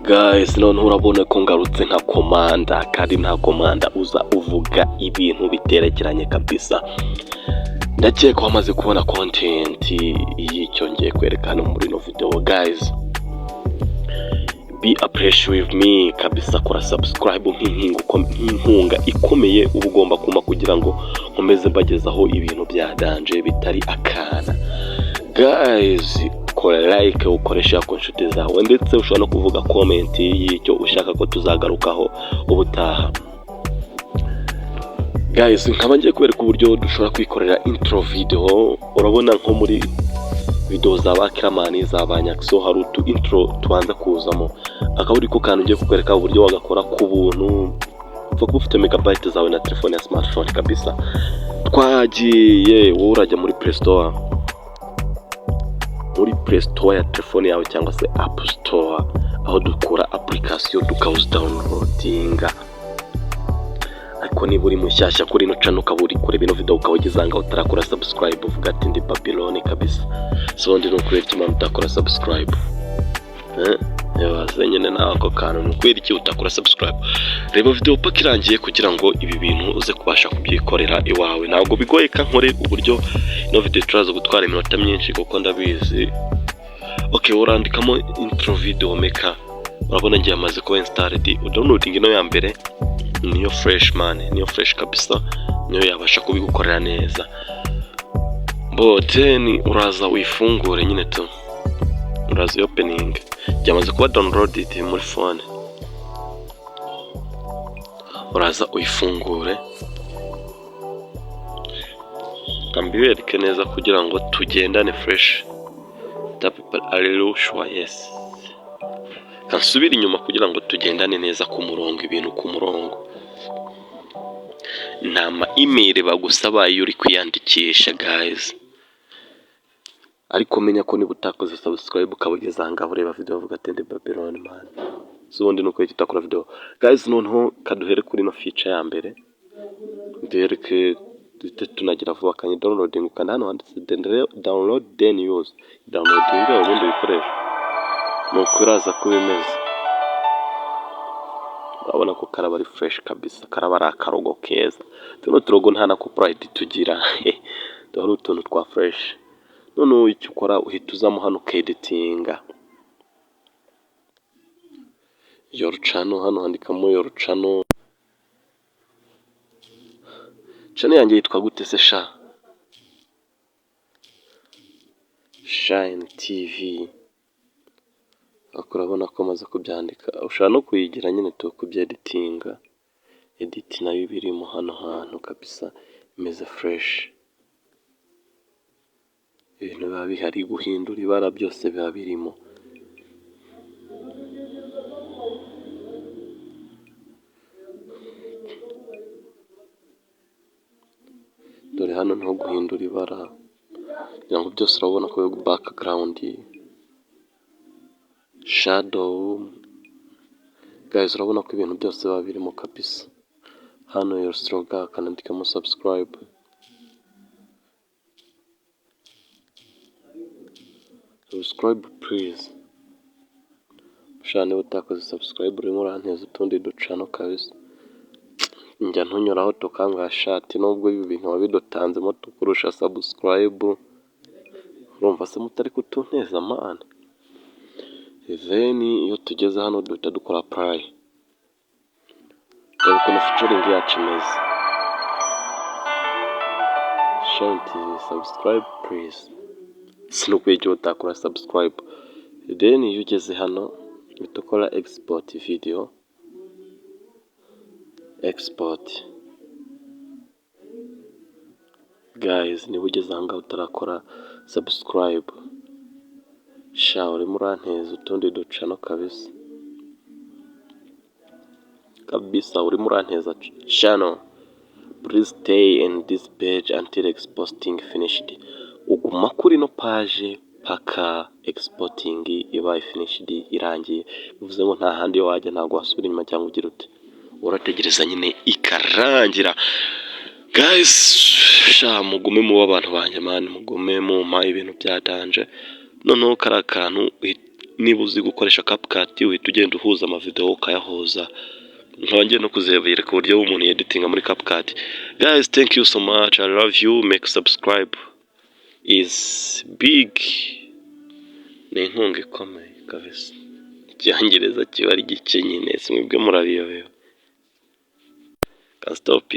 Guys, none urabona ko ngarutse nka komanda, kandi nta komanda uza uvuga ibintu biterekeranye kabisa. Ndakeka ko wamaze kubona content y'icyo ngiye kwerekana muri no video. Guys, be appreciate with me kabisa, kora subscribe nk'inkunga ikomeye uba ugomba kuma kugira ngo nkomeze mbagezaho ibintu bya danje bitari akana. Guys, kora like, ukoresha ku nshuti zawe, ndetse ushobora no kuvuga comment y'icyo ushaka ko tuzagarukaho ubutaha. Guys, nkaba ngiye kubereka uburyo dushobora kwikorera intro video. Urabona nko muri video za Bakiramani, za Banyakso, hari utu intro tubanza kuzamo, akaba ari ko kantu ngiye kukwereka uburyo wagakora ku buntu upfa kuba ufite megabyte zawe na telefone ya smartphone kabisa. Twagiye, wowe urajya muri Play Store, muri Play Store ya telefone yawe cyangwa se App Store, aho dukora application tukawuzi downloadinga. Ariko niba uri mushyashya kuri ino channel ukaba uri kure bino video ukawugizanga utarakora subscribe, uvuga ati ndi Babylon kabisa, so ndi no kureka imana utakora subscribe. Yabaze nyine nawe ako kantu nukwera iki utakora subscribe. Reba video paka irangiye kugira ngo ibi bintu uze kubasha kubyikorera iwawe. Ntabwo bigoye ka nkore uburyo ino video turaza gutwara iminota myinshi kuko ndabizi. Okay, urandikamo intro video maker. Urabona ngiye amaze kuba installed. Downloading ino ya mbere niyo fresh man, niyo fresh kabisa, niyo yabasha kubigukorera neza. Then uraza uyifungure nyine tu, uraza opening, byamaze kuba downloaded muri phone, uraza uyifungure kambibereke neza kugira ngo tugendane fresh. Tap aleluya, yes, kansubira inyuma kugira ngo tugendane neza ku murongo, ibintu ku murongo. Nta ma email bagusaba iyo uri kwiyandikisha guys, ariko menya ko niba utakoze subscribe ukabugeza hanga ureba video uvuga ati ndi Babylon man, so ubundi nuko utakora video. Guys, noneho kaduhere kuri no feature ya mbere, ndereke tunagira vuba kanye downloading, ukanda hano handitse download then use. Downloading ubundi bikoresha nuko uraza kubimeza. Urabona ko karaba ari fresh kabisa, karaba ari akarogo keza. Tuno turogo nta na copyright tugira dore utuntu twa fresh. None icyo ukora uhita uzamo hano editinga your channel, hano handikamo your channel. Channel yanjye yitwa gute se sha? Shine TV. Urabona ko maze kubyandika, ushaka no kuyigira nyine tu kubyeditinga. Edit nayo birimo hano hantu kabisa, imeze fresh. Ibintu biba bihari, guhindura ibara byose biba birimo. Dore hano nto guhindura ibara, kugira ngo byose urabona ko background, shadow. Guys, urabona ko ibintu byose biba birimo kabisa. Hano your stroga kanandikamo subscribe. Subscribe please. Shane utakoze subscribe urimo uranteza utundi ducano kabisa. Njya ntunyuraho tukanga shati, nubwo ibi bintu wabidotanzemo tukurusha subscribe. Urumva se mutari kutunteza man. Then iyo tugeze hano duhita dukora apply. Dore ko featuring yacu imeze. Shine TV subscribe please. Sinukwiye cyo utakora subscribe. Then iyo ugeze hano ukora export video, export. Guys, niba ugeze hanga utarakora subscribe, sha urimo uranteza utundi ducano kabisa kabisa, urimo uranteza channel. Please stay in this page until exporting finished. Uguma kuri no page paka exporting iba finished, irangiye. Bivuze ngo nta handi wajya, ntago wasubira inyuma cyangwa ugira ute, urategereza nyine ikarangira. Guys, sha mugume mu abantu banjye man, mugume mu ma ibintu byadanje. Noneho karakantu niba uzi gukoresha CapCut uhita ugenda uhuza amavideo ukayahuza, nkaba ngiye no kuzebereka uburyo umuntu yeditinga muri CapCut. Guys, thank you so much, I love you, make subscribe is big, ni inkunga ikomeye kabisa. Icyongereza kiba ari gike nyine, simwebwe murabiyobewe. Stop.